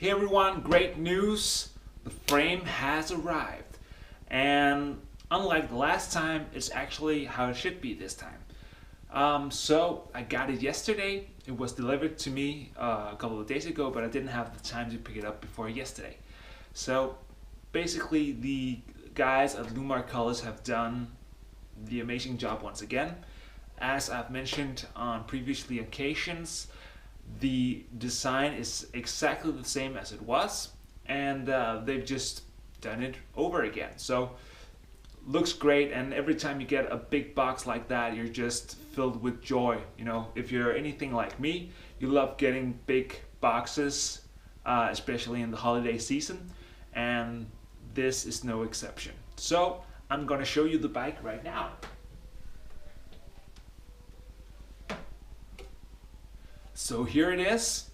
Hey everyone, great news! The frame has arrived. And unlike the last time, it's actually how it should be this time. So I got it yesterday. It was delivered to me a couple of days ago, but I didn't have the time to pick it up before yesterday. So basically the guys at Lumar Colors have done the amazing job once again. As I've mentioned on previously occasions, the design is exactly the same as it was, and they've just done it over again. So looks great, and every time you get a big box like that, you're just filled with joy. You know, if you're anything like me, you love getting big boxes, especially in the holiday season, and this is no exception. So I'm gonna show you the bike right now. So here it is.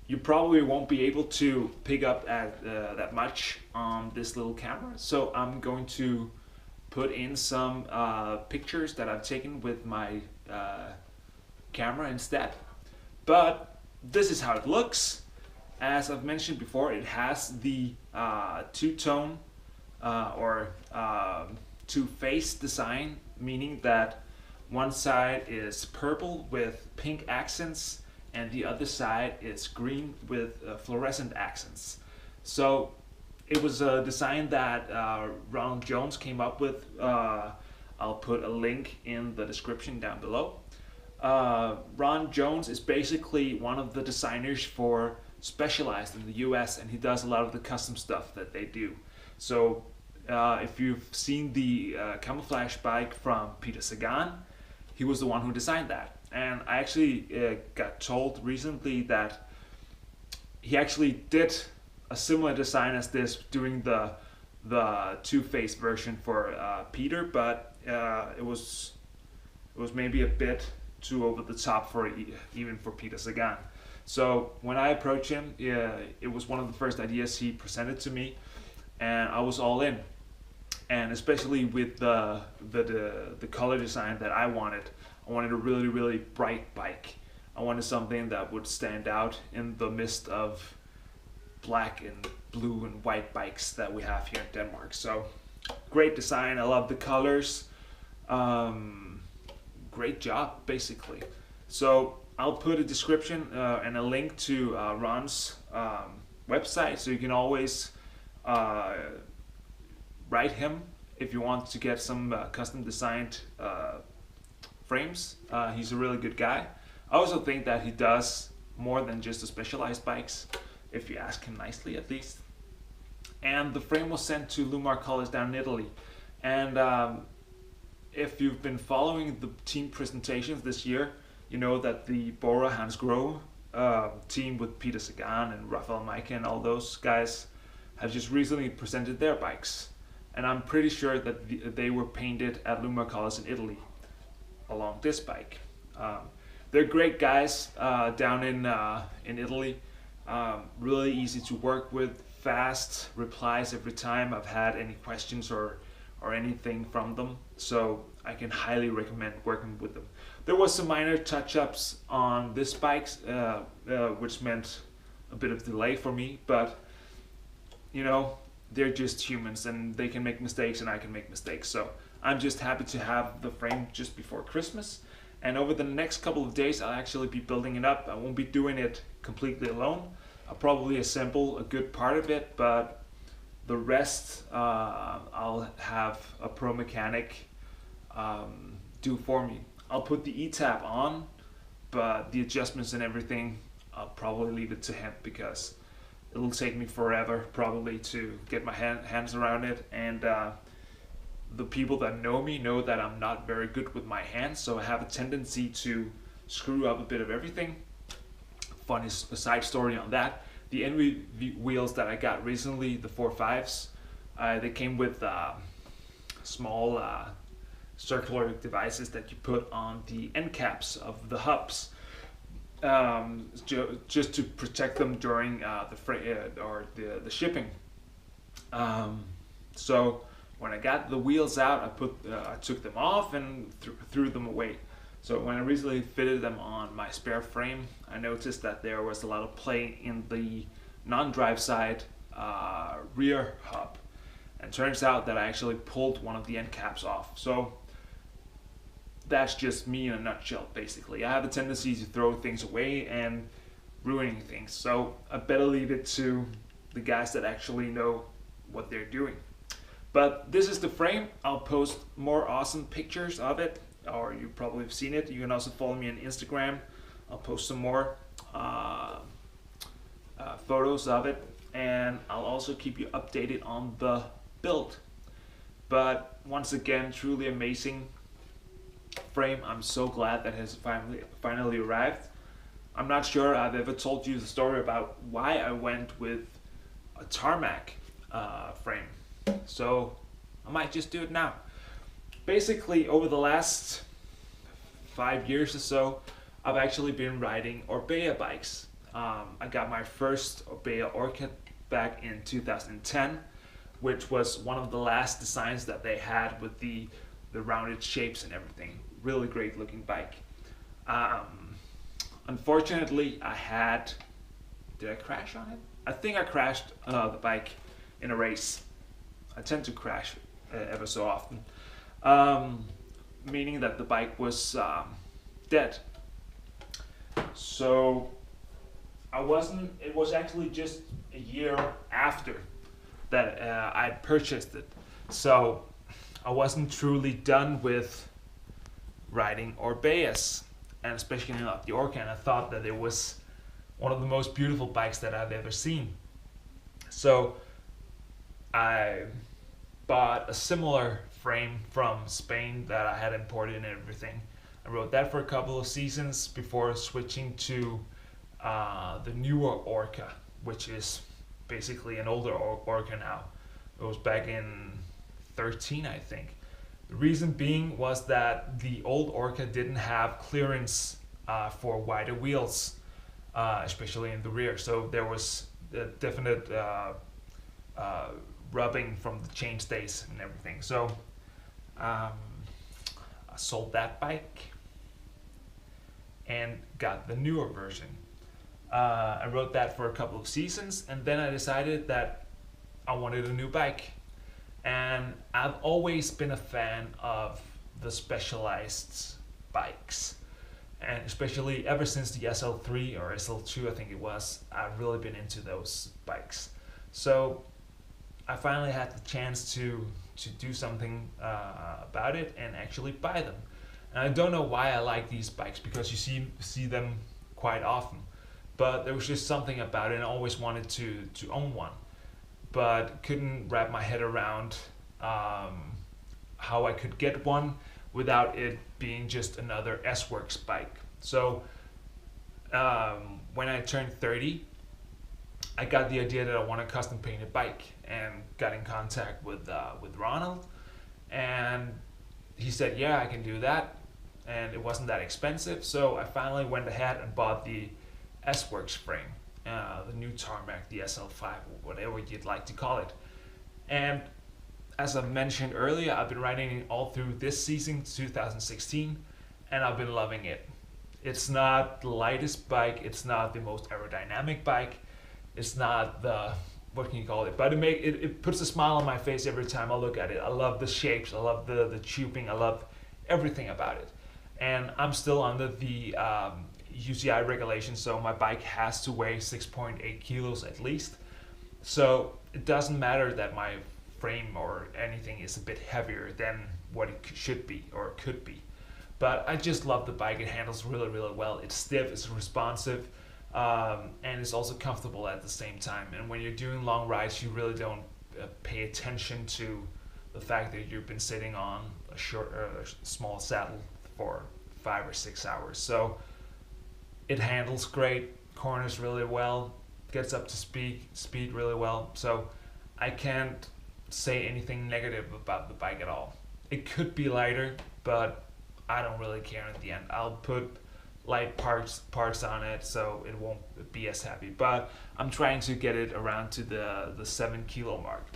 You probably won't be able to pick up that much on this little camera, so I'm going to put in some pictures that I've taken with my camera instead. But this is how it looks. As I've mentioned before, it has the two-tone or two-face design, meaning that one side is purple with pink accents and the other side is green with fluorescent accents. So it was a design that Ron Jones came up with. I'll put a link in the description down below. Ron Jones is basically one of the designers for Specialized in the US, and he does a lot of the custom stuff that they do. So if you've seen the camouflage bike from Peter Sagan, he was the one who designed that. And I actually got told recently that he actually did a similar design as this during the two-face version for Peter, but it was maybe a bit too over the top for even for Peter Sagan. So when I approached him, it was one of the first ideas he presented to me, and I was all in. And especially with the color design that I wanted a really, really bright bike. I wanted something that would stand out in the midst of black and blue and white bikes that we have here in Denmark. So great design, I love the colors. Great job, basically. So I'll put a description and a link to Ron's website, so you can always write him if you want to get some custom designed frames. He's a really good guy. I also think that he does more than just the Specialized bikes, if you ask him nicely at least. And the frame was sent to Lumar Colors down in Italy. And if you've been following the team presentations this year, you know that the Bora Hansgrohe team with Peter Sagan and Rafael Maika and all those guys have just recently presented their bikes. And I'm pretty sure that they were painted at Lumar Colors in Italy along this bike. They're great guys down in Italy. Really easy to work with, fast replies every time I've had any questions or anything from them. So I can highly recommend working with them. There was some minor touch-ups on this bike, which meant a bit of delay for me, but you know, they're just humans and they can make mistakes and I can make mistakes. So I'm just happy to have the frame just before Christmas. And over the next couple of days, I'll actually be building it up. I won't be doing it completely alone. I'll probably assemble a good part of it, but the rest I'll have a pro mechanic do for me. I'll put the E-tab on, but the adjustments and everything, I'll probably leave it to him because it'll take me forever probably to get my hands around it, and the people that know me know that I'm not very good with my hands, so I have a tendency to screw up a bit of everything. Funny side story on that, the Envy wheels that I got recently, the 4.5s, they came with small circular devices that you put on the end caps of the hubs. Just to protect them during the freight or the shipping. So when I got the wheels out, I took them off and threw them away. So when I recently fitted them on my spare frame, I noticed that there was a lot of play in the non-drive side rear hub. And turns out that I actually pulled one of the end caps off. So that's just me in a nutshell, basically. I have a tendency to throw things away and ruining things. So I better leave it to the guys that actually know what they're doing. But this is the frame. I'll post more awesome pictures of it, or you probably have seen it. You can also follow me on Instagram. I'll post some more photos of it, and I'll also keep you updated on the build. But once again, truly amazing frame. I'm so glad that it has finally arrived. I'm not sure I've ever told you the story about why I went with a tarmac frame, so I might just do it now. Basically, over the last 5 years or so, I've actually been riding Orbea bikes. I got my first Orbea Orca back in 2010, which was one of the last designs that they had with the rounded shapes and everything. Really great looking bike. Unfortunately, did I crash on it? I think I crashed the bike in a race. I tend to crash ever so often, meaning that the bike was dead. So it was actually just a year after that I'd purchased it. So I wasn't truly done with riding Orbeas, and especially not the Orca, and I thought that it was one of the most beautiful bikes that I've ever seen. So I bought a similar frame from Spain that I had imported and everything. I rode that for a couple of seasons before switching to the newer Orca, which is basically an older Orca now. It was back in 13, I think. The reason being was that the old Orca didn't have clearance for wider wheels, especially in the rear. So there was a definite rubbing from the chainstays and everything. So I sold that bike and got the newer version. I rode that for a couple of seasons, and then I decided that I wanted a new bike. And I've always been a fan of the Specialized bikes, and especially ever since the SL3 or SL2, I think it was, I've really been into those bikes. So I finally had the chance to do something about it and actually buy them. And I don't know why I like these bikes, because you see them quite often, but there was just something about it, and I always wanted to own one, but couldn't wrap my head around how I could get one without it being just another S-Works bike. So when I turned 30, I got the idea that I want a custom painted bike, and got in contact with Ronald, and he said, yeah, I can do that, and it wasn't that expensive. So I finally went ahead and bought the S-Works frame, the new Tarmac, the SL5, whatever you'd like to call it. And as I mentioned earlier, I've been riding it all through this season, 2016, and I've been loving it. It's not the lightest bike, it's not the most aerodynamic bike, it's not the, what can you call it, but it puts a smile on my face every time I look at it. I love the shapes, I love the tubing, I love everything about it. And I'm still under the UCI regulation, so my bike has to weigh 6.8 kilos at least. So it doesn't matter that my frame or anything is a bit heavier than what it should be or could be. But I just love the bike. It handles really, really well. It's stiff, it's responsive, and it's also comfortable at the same time. And when you're doing long rides, you really don't pay attention to the fact that you've been sitting on a small saddle for 5 or 6 hours. So it handles great, corners really well, gets up to speed really well. So I can't say anything negative about the bike at all. It could be lighter, but I don't really care in the end. I'll put light parts on it so it won't be as heavy, but I'm trying to get it around to the 7 kilo mark.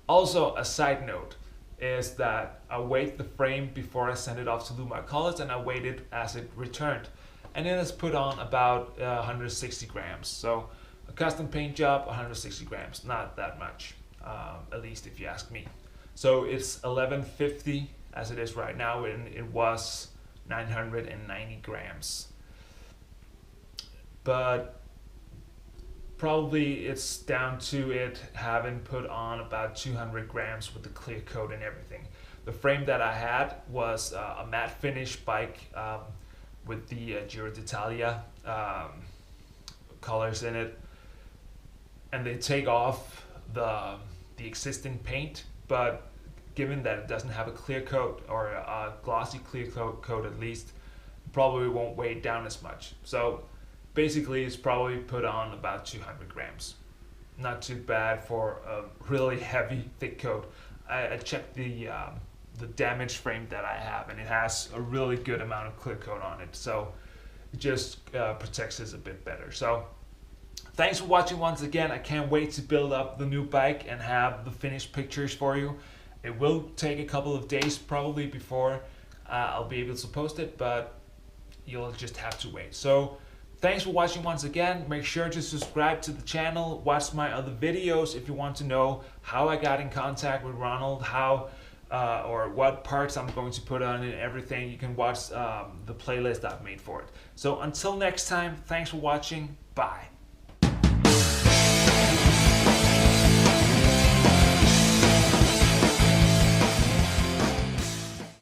Also, a side note, is that I weighed the frame before I sent it off to Lumar Colors, and I weighed it as it returned. And it is put on about 160 grams. So a custom paint job, 160 grams, not that much, at least if you ask me. So it's 1150 as it is right now, and it was 990 grams. But probably it's down to it having put on about 200 grams with the clear coat and everything. The frame that I had was a matte finish bike with the Giro d'Italia colors in it, and they take off the existing paint, but given that it doesn't have a clear coat, or a glossy clear coat at least, probably won't weigh down as much. So basically it's probably put on about 200 grams. Not too bad for a really heavy thick coat. I checked the damaged frame that I have, and it has a really good amount of clear coat on it, so it just protects us a bit better. So thanks for watching once again. I can't wait to build up the new bike and have the finished pictures for you. It will take a couple of days probably before I'll be able to post it, but you'll just have to wait. So thanks for watching once again. Make sure to subscribe to the channel, watch my other videos if you want to know how I got in contact with Ronald, how or what parts I'm going to put on and everything. You can watch the playlist I've made for it. So until next time, thanks for watching. Bye.